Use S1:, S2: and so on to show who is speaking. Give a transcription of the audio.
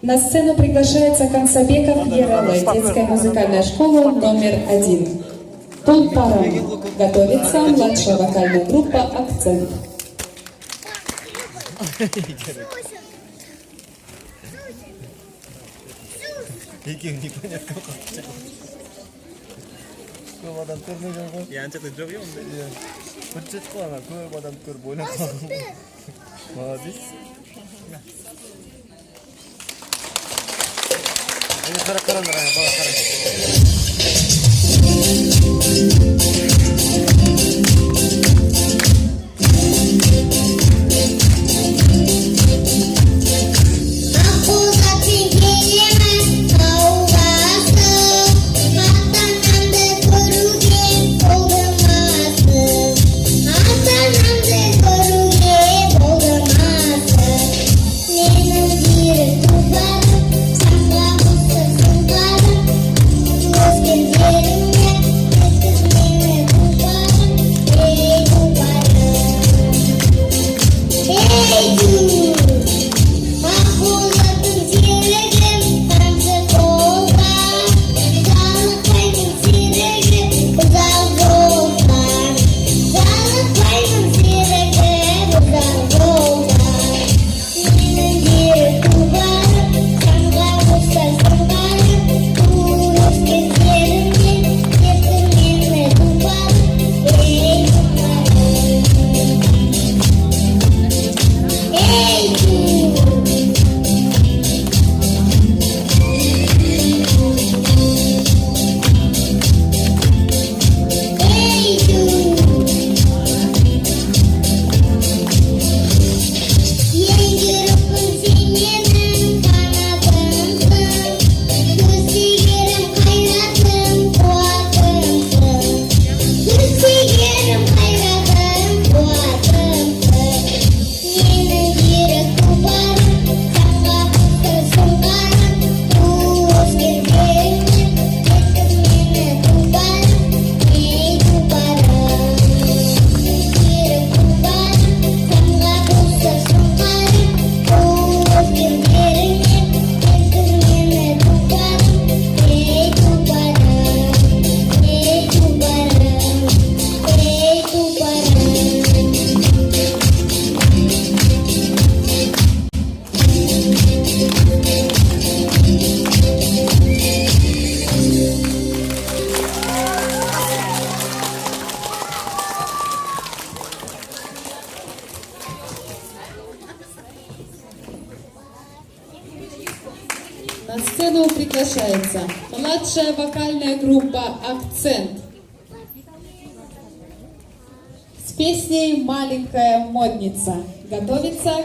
S1: На сцену приглашается Концабеков Ералы, детская музыкальная школа номер 1. Тулпарам. Готовится младшая вокальная группа «Акцент».
S2: 그거보단 끓는 거고 얘한테도 적이 없는데 어쨌든 하나 그거보단 끓 뭐냐 뭐지? 이거 카라카라 나라야 봐
S1: На сцену приглашается младшая вокальная группа «Акцент» с песней «Маленькая модница». Готовится